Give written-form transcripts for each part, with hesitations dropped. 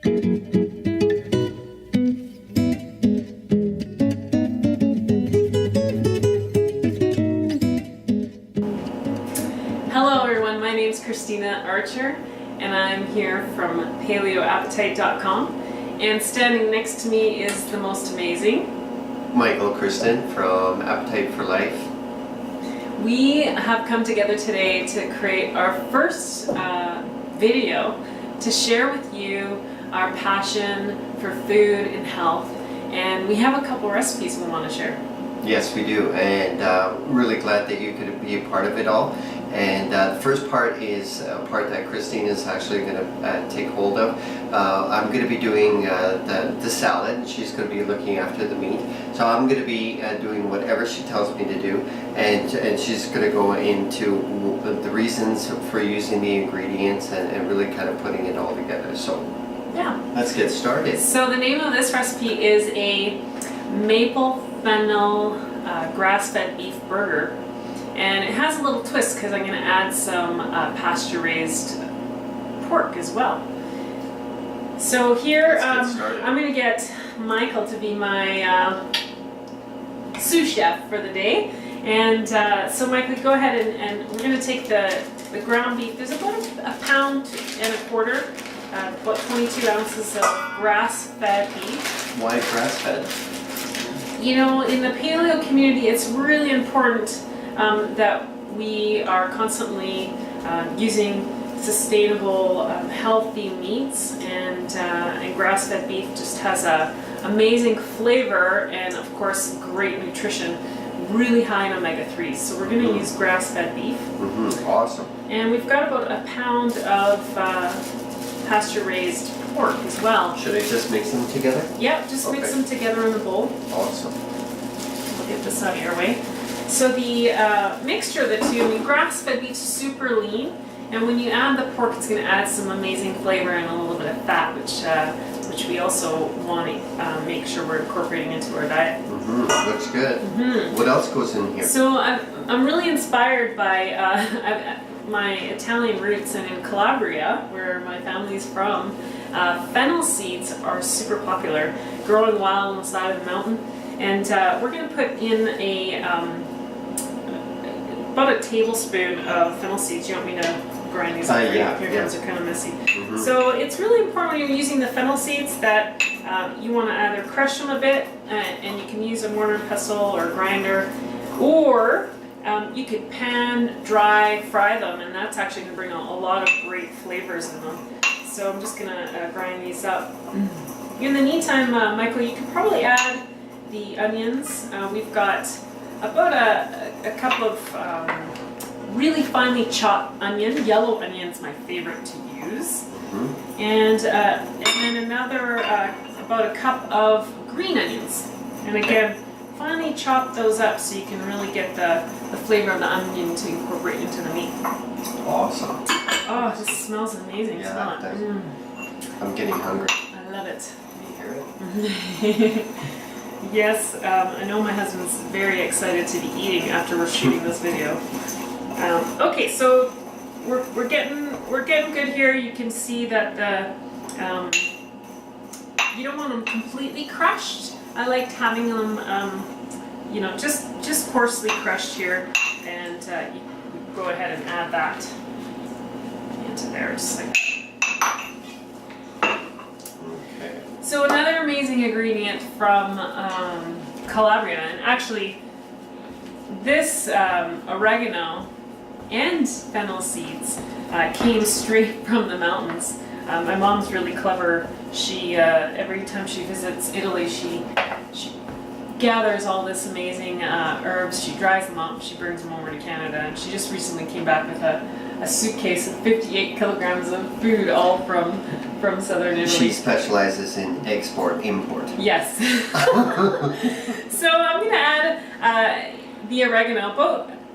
Hello everyone, my name is Christina Archer and I'm here from paleoappetite.com, and standing next to me is the most amazing Michael Christen from Appetite for Life. We have come together today to create our first video to share with you our passion for food and health, and we have a couple recipes we want to share. Yes, we do, and really glad that you could be a part of it all. And the first part is a part that Christine is actually going to take hold of. I'm going to be doing the salad, and she's going to be looking after the meat. So I'm going to be doing whatever she tells me to do, and she's going to go into the reasons for using the ingredients and really kind of putting it all together. So yeah, let's get started. So the name of this recipe is a Maple Fennel grass-fed beef burger. And it has a little twist because I'm going to add some pasture-raised pork as well. So here I'm going to get Michael to be my sous chef for the day. And so Michael, go ahead and we're going to take the ground beef. There's about a pound and a quarter, about 22 ounces of grass-fed beef. Why grass-fed? You know, in the paleo community, it's really important that we are constantly using sustainable, healthy meats, and grass-fed beef just has a amazing flavor and, of course, great nutrition, really high in omega-3s. So we're going to use grass-fed beef. Awesome. And we've got about a pound of pasture-raised pork as well. Should I just mix them together? Yep, just mix them together in a bowl. Awesome. We'll get this out of your way. So the mixture of the two, I mean, grass-fed beef is super lean, and when you add the pork, it's going to add some amazing flavor and a little bit of fat, which we also want to make sure we're incorporating into our diet. Looks good. What else goes in here? So I'm really inspired by my Italian roots, and in Calabria, where my family's from, fennel seeds are super popular, growing wild on the side of the mountain. And we're going to put in about a tablespoon of fennel seeds. You want me to grind these up? Yeah. Your hands are kind of messy. So it's really important when you're using the fennel seeds that you want to either crush them a bit, and you can use a mortar and pestle or grinder, or you could pan, dry, fry them, and that's actually going to bring a lot of great flavors in them. So I'm just going to grind these up. In the meantime, Michael, you could probably add the onions. We've got about a cup of really finely chopped onion. Yellow onion's my favorite to use. And then another about a cup of green onions. And again, finely chop those up so you can really get the flavor of the onion to incorporate into the meat. Awesome. Oh, it just smells amazing. Yeah, Smell it. I'm getting hungry. I love it. Can you hear it? Yes, I know my husband's very excited to be eating after we're shooting this video. Okay, so we're getting good here. You can see that you don't want them completely crushed. I like having them, you know, just coarsely crushed here, and you go ahead and add that into there, just like that. So another amazing ingredient from Calabria, and actually this oregano and fennel seeds came straight from the mountains. My mom's really clever. She every time she visits Italy, she gathers all this amazing herbs. She dries them up. She brings them over to Canada, and she just recently came back with a suitcase of 58 kilograms of food, all from southern Italy. She specializes in export-import. Yes. So I'm going to add the oregano,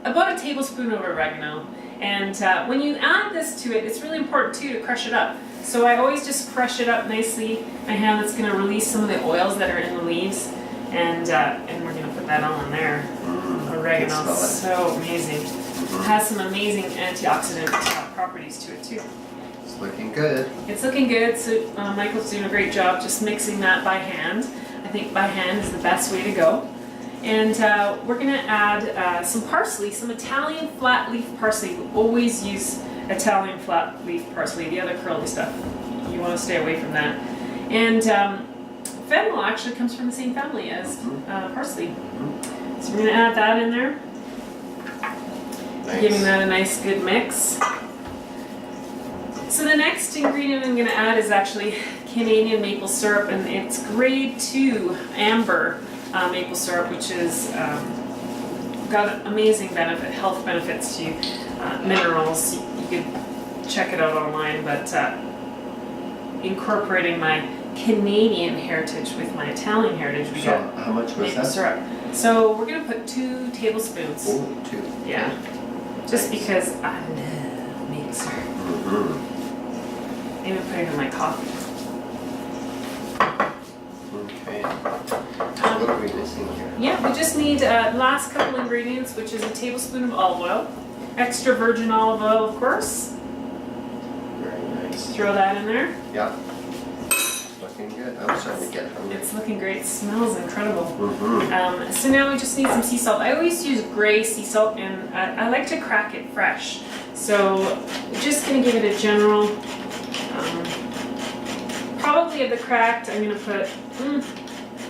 about a tablespoon of oregano. And when you add this to it, it's really important too to crush it up. So I always just crush it up nicely. My hand that's going to release some of the oils that are in the leaves, and we're going to put that on there. Oregano, so amazing. It has some amazing antioxidant properties to it too. It's looking good. It's looking good. So Michael's doing a great job just mixing that by hand. I think by hand is the best way to go. And we're going to add some parsley, some Italian flat leaf parsley. We always use Italian flat leaf parsley, the other curly stuff. You want to stay away from that. And fennel actually comes from the same family as parsley. So we're going to add that in there. Nice. Giving that a nice good mix. So the next ingredient I'm going to add is actually Canadian maple syrup, and it's grade 2 amber maple syrup, which is got amazing health benefits to you, minerals. You could check it out online, but incorporating my Canadian heritage with my Italian heritage, we got how much was maple that? syrup. So we're going to put 2 tablespoons. Oh, 2. Yeah, just Nice. because I love maple syrup. Even put it in my coffee. Okay. So what are we missing here? Yeah, we just need last couple ingredients, which is a tablespoon of olive oil, extra virgin olive oil, of course. Very nice. Throw that in there. Yeah. Looking good. I'm starting to get hungry. It's looking great. It smells incredible. Mm-hmm. So now we just need some sea salt. I always use gray sea salt, and I like to crack it fresh. So we're just going to give it a general, probably of the cracked, I'm going to put,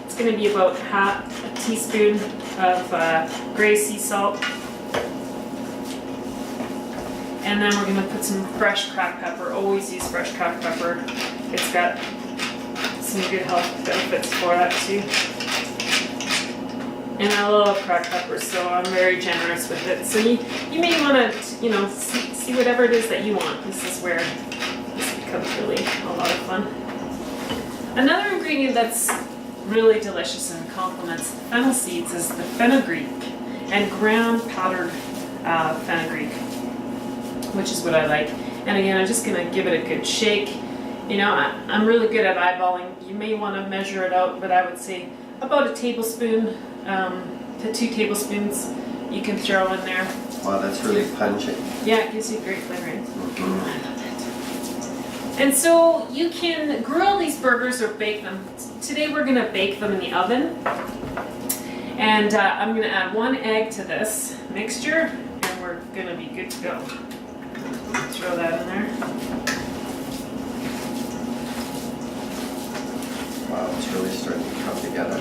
it's going to be about half a teaspoon of gray sea salt. And then we're going to put some fresh cracked pepper. Always use fresh cracked pepper. It's got some good health benefits for that too. And I love cracked peppers, so I'm very generous with it. So you may want to, see whatever it is that you want. This is where this becomes really a lot of fun. Another ingredient that's really delicious and complements the fennel seeds is the fenugreek and ground powdered fenugreek, which is what I like. And again, I'm just going to give it a good shake. I'm really good at eyeballing. You may want to measure it out, but I would say about a tablespoon to 2 tablespoons you can throw in there. Wow, that's really pungent. Yeah, it gives you great flavoring. I love it. And so you can grill these burgers or bake them. Today we're going to bake them in the oven. And I'm going to add 1 egg to this mixture, and we're going to be good to go. Throw that in there. Wow, it's really starting to come together.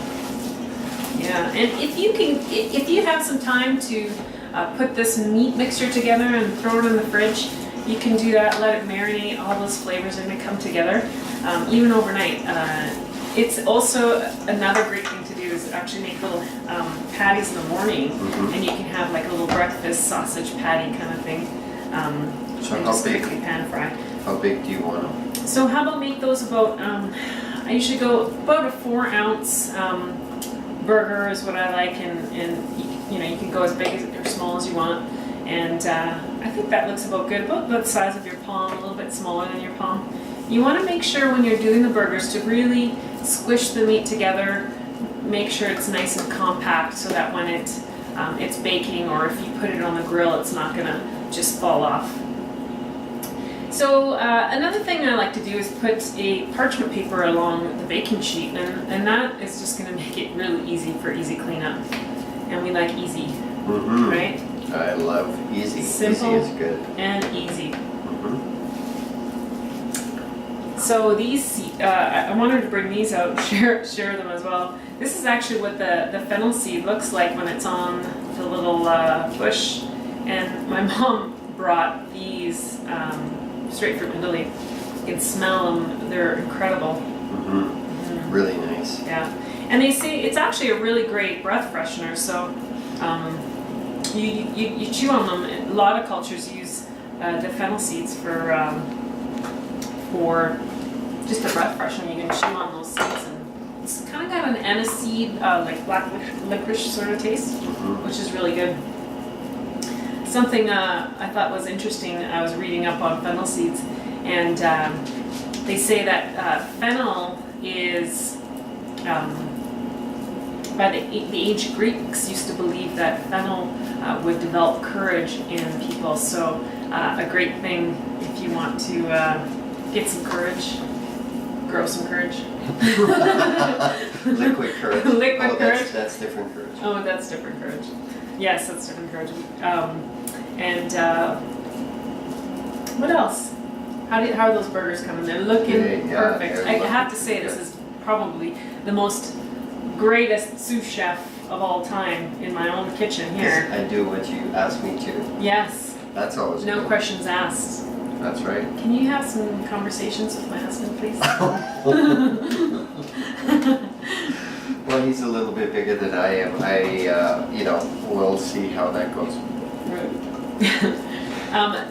Yeah, and if you have some time to put this meat mixture together and throw it in the fridge, you can do that. Let it marinate. All those flavors are going to come together, even overnight. It's also another great thing to do is actually make little patties in the morning, and you can have like a little breakfast sausage patty kind of thing. So and how just big? quickly pan fry. How big do you want them? So how about make those about? I usually go about a 4-ounce burger is what I like, and you can go as big or small as you want. And I think that looks about good, about the size of your palm, a little bit smaller than your palm. You want to make sure when you're doing the burgers to really squish the meat together, make sure it's nice and compact so that when it's baking, or if you put it on the grill, it's not going to just fall off. So another thing I like to do is put a parchment paper along the baking sheet, and that is just going to make it really easy for easy cleanup. And we like easy, right? I love easy. Simple Easy is good. and easy. So these, I wanted to bring these out and share them as well. This is actually what the fennel seed looks like when it's on the little bush. And my mom brought these straight from Italy. You can smell them; they're incredible. Really nice. Yeah, and they say it's actually a really great breath freshener. So you chew on them. A lot of cultures use the fennel seeds for just a breath freshener. You can chew on those seeds, and it's kind of got an aniseed, like black licorice sort of taste, which is really good. Something I thought was interesting, I was reading up on fennel seeds, and they say that fennel is, by the ancient Greeks used to believe that fennel would develop courage in people, so a great thing if you want to Get some courage. Grow some courage. Liquid courage. Liquid courage. That's different courage. Oh, that's different courage. Yes, that's different courage. What else? How are those burgers coming? They're looking perfect. I have to say, this is probably the most greatest sous chef of all time in my own kitchen here. I do what you ask me to. Yes. That's always No good. questions asked. That's right. Can you have some conversations with my husband, please? Well, he's a little bit bigger than I am. We'll see how that goes.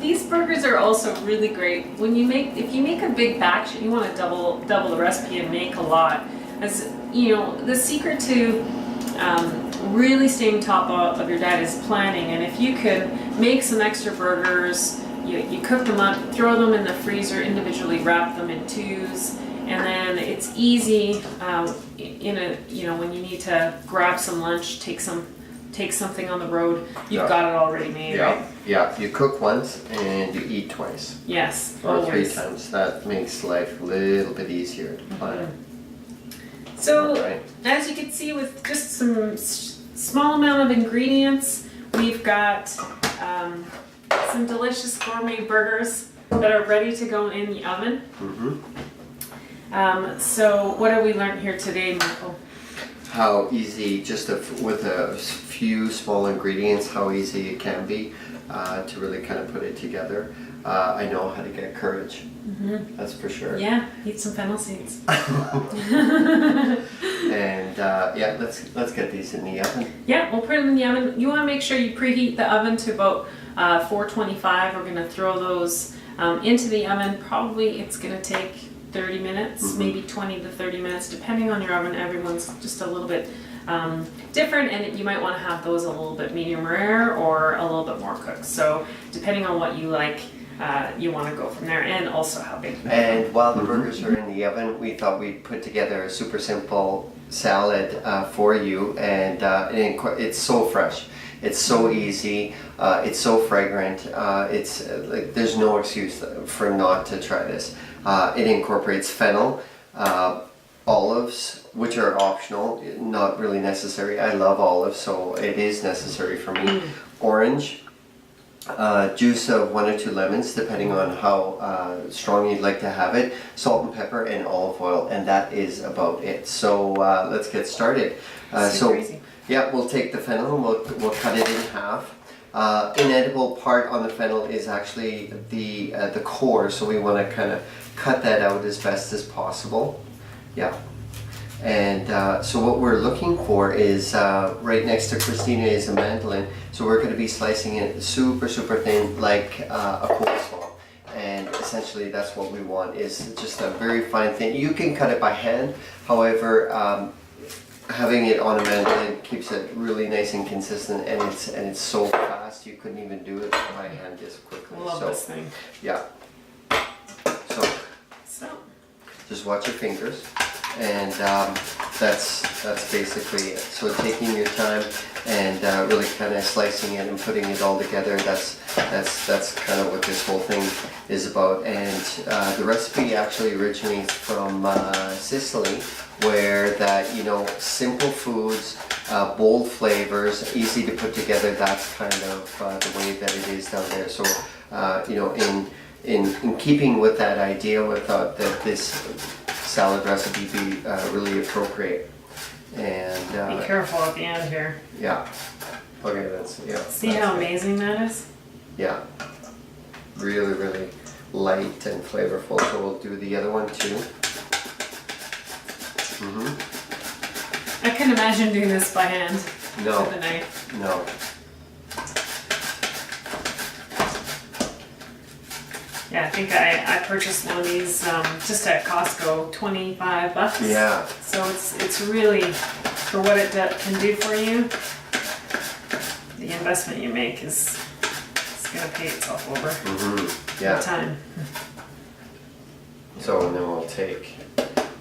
These burgers are also really great. If you make a big batch, you want to double the recipe and make a lot. As you know, the secret to really staying top of your diet is planning. And if you can make some extra burgers, you cook them up, throw them in the freezer individually, wrap them in 2s, and then it's easy when you need to grab some lunch, take something on the road, you've got it already made, right? Yeah, you cook once and you eat twice. Yes, or always. 3 times. That makes life a little bit easier to plan. So, as you can see, with just some small amount of ingredients, we've got some delicious gourmet burgers that are ready to go in the oven. So what have we learned here today, Michael? How easy, with a few small ingredients, how easy it can be to really kind of put it together. I know how to get courage. That's for sure. Yeah, eat some fennel seeds. And let's get these in the oven. Yeah, we'll put them in the oven. You want to make sure you preheat the oven to about 425. We're going to throw those into the oven. Probably it's going to take 30 minutes, maybe 20 to 30 minutes, depending on your oven. Everyone's just a little bit different, and you might want to have those a little bit medium rare or a little bit more cooked. So depending on what you like, you want to go from there, and also how big. And while the burgers are in the oven, we thought we'd put together a super simple salad for you, and it's so fresh. It's so easy. It's so fragrant. It's like there's no excuse for not to try this. It incorporates fennel, olives, which are optional, not really necessary. I love olives, so it is necessary for me. Orange, juice of 1 or 2 lemons, depending on how strong you'd like to have it. Salt and pepper and olive oil, and that is about it. So let's get started. Easy. Yeah, we'll take the fennel and we'll cut it in half. Inedible part on the fennel is actually the core, so we want to kind of cut that out as best as possible. Yeah. And so what we're looking for is, right next to Christina is a mandolin, so we're going to be slicing it super, super thin, like a coleslaw. And essentially that's what we want, is just a very fine thin. You can cut it by hand, however, having it on a mandolin keeps it really nice and consistent, and it's so fast you couldn't even do it by hand this quickly. Love this thing. Yeah. So just watch your fingers, and that's basically it. So taking your time and really kind of slicing it and putting it all together. That's kind of what this whole thing is about. And the recipe actually originates from Sicily, where simple foods, bold flavors, easy to put together. That's kind of the way that it is down there. So in keeping with that idea, we thought that this salad recipe be really appropriate. And be careful at the end here. Yeah. Okay, See how amazing that is? Yeah. Really, really light and flavorful. So we'll do the other one too. I can imagine doing this by hand. No. With a knife. No. Yeah, I think I purchased one of these just at Costco, $25. Yeah. So it's really, for what it can do for you, the investment you make it's gonna pay itself over. Yeah. With time. So and then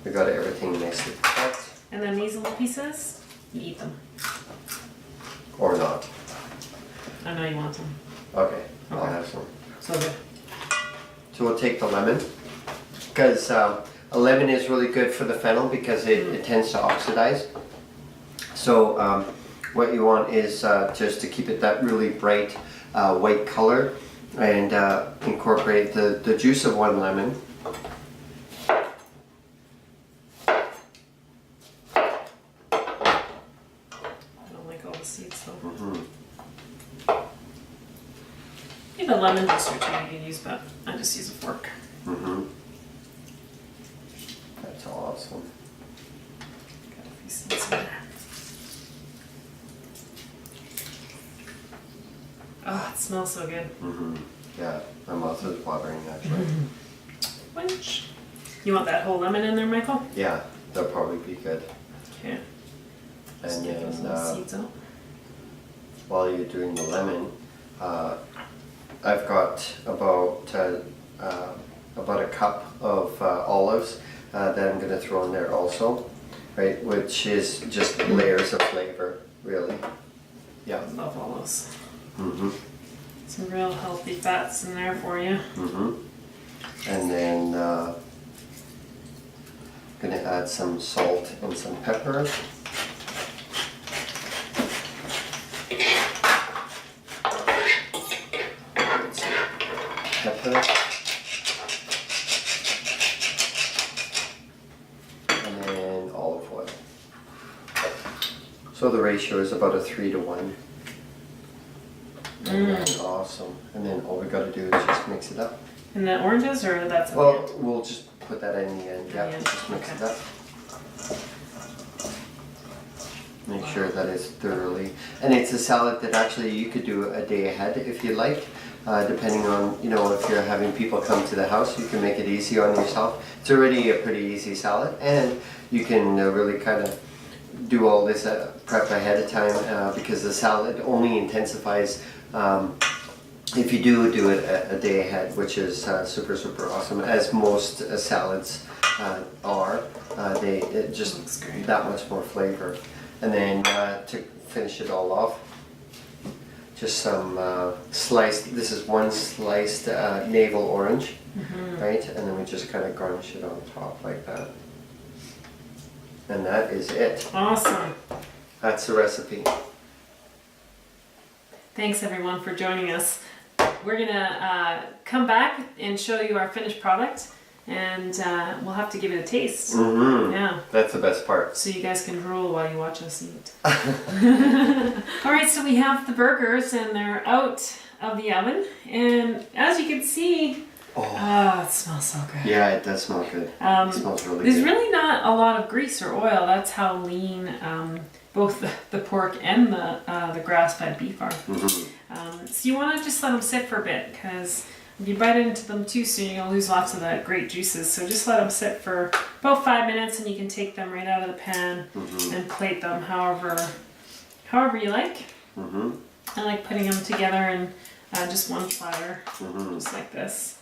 we got everything nicely cut. And then these little pieces, you eat them. Or not. I know you want them. Okay. I'll have some. So good. So we'll take the lemon because a lemon is really good for the fennel because it tends to oxidize. So what you want is just to keep it that really bright white color, and incorporate the juice of 1 lemon. Seeds though. You have a lemon juicer too you can use, but I just use a fork. That's awesome. Got a few seeds in there. Oh, it smells so good. Yeah, my mouth is watering actually. Winch. You want that whole lemon in there, Michael? Yeah, that'll probably be good. Okay. And get those little seeds out. While you're doing the lemon, I've got about a cup of olives that I'm going to throw in there also, right? Which is just layers of flavor, really. Yeah. I love olives. Some real healthy fats in there for you. And then going to add some salt and some pepper. And then olive oil. So the ratio is about a 3 to 1. And then awesome. And then all we got to do is just mix it up. And the oranges, or that's at Well, the end? we'll just put that in the end. Yeah, just mix it up. Make sure that it's thoroughly, and it's a salad that actually you could do a day ahead if you like, depending on, you know, if you're having people come to the house, you can make it easy on yourself. It's already a pretty easy salad, and you can really kind of do all this prep ahead of time because the salad only intensifies if you do it a day ahead, which is super awesome, as most salads are. They just that much more flavor. And then to finish it all off, just some sliced, this is 1 sliced navel orange, right? And then we just kind of garnish it on top like that. And that is it. Awesome. That's the recipe. Thanks everyone for joining us. We're gonna come back and show you our finished product, and we'll have to give it a taste. Yeah. That's the best part. So you guys can drool while you watch us eat. Alright, so we have the burgers and they're out of the oven, and as you can see, it smells so good. Yeah, it does smell good. It smells really good. There's really not a lot of grease or oil. That's how lean both the pork and the grass-fed beef are. So you want to just let them sit for a bit, because if you bite into them too soon, you're going to lose lots of the great juices. So just let them sit for about 5 minutes, and you can take them right out of the pan and plate them however you like. I like putting them together in just one platter, just like this.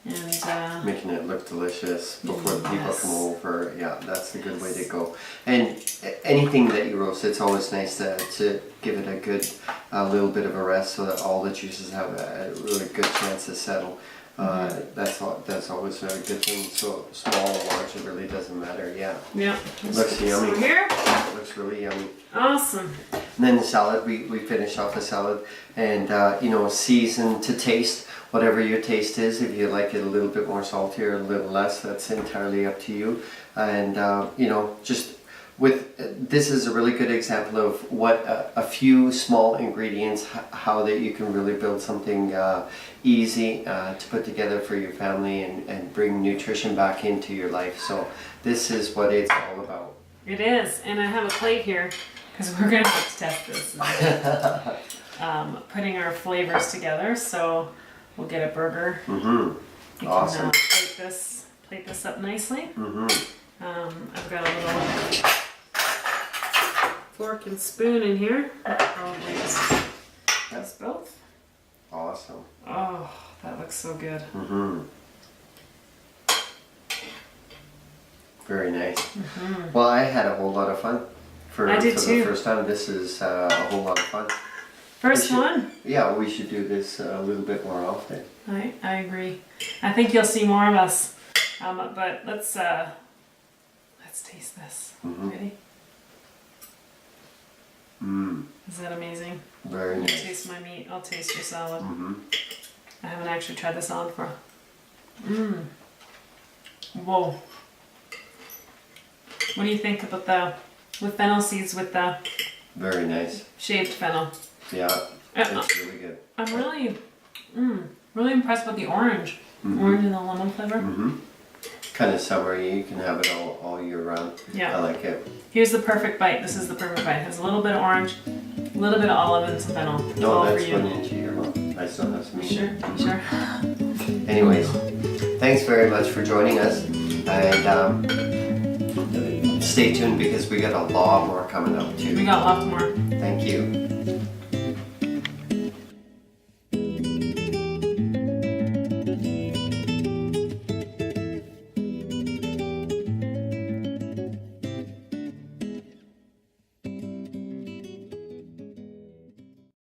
And making it look delicious before the people come over. Yeah, that's a good way to go. And anything that you roast, it's always nice to give it a good little bit of a rest so that all the juices have a really good chance to settle. That's always a good thing. So small or large, it really doesn't matter. Yeah. Yeah. Looks yummy. Here. Looks really yummy. Awesome. And then the salad, we finish off the salad, and you know, season to taste. Whatever your taste is, if you like it a little bit more salty or a little less, that's entirely up to you. And you know, just this is a really good example of what a few small ingredients, how that you can really build something easy to put together for your family and bring nutrition back into your life. So this is what it's all about. It is, and I have a plate here because we're going to have to test this. Putting our flavors together, so we'll get a burger. You Awesome. can plate this up nicely. I've got a little fork and spoon in here. Probably just both. Awesome. Oh, that looks so good. Very nice. Well, I had a whole lot of fun for the first time. This is a whole lot of fun. First one? Yeah, we should do this a little bit more often. I agree. I think you'll see more of us But let's taste this. Mhm. Ready? Mm. Is that amazing? Very You nice. taste my meat. I'll taste your salad. Mm-hmm. I haven't actually tried the salad before. Mmm. Whoa. What do you think about with fennel seeds with the Very nice. shaved fennel? Yeah, Uh, it's really good. I'm really impressed with the orange. Mhm. Orange and the lemon flavor. Mm-hmm. Kind of summery. You can have it all year round. Yeah. I like it. Here's the perfect bite. This is the perfect bite. It has a little bit of orange, a little bit of olive, and some fennel. No, All that's for you. one into your mouth. I still have some. Sure, sure. Anyways, thanks very much for joining us, and stay tuned because we got a lot more coming up We too. got lots more. Thank you.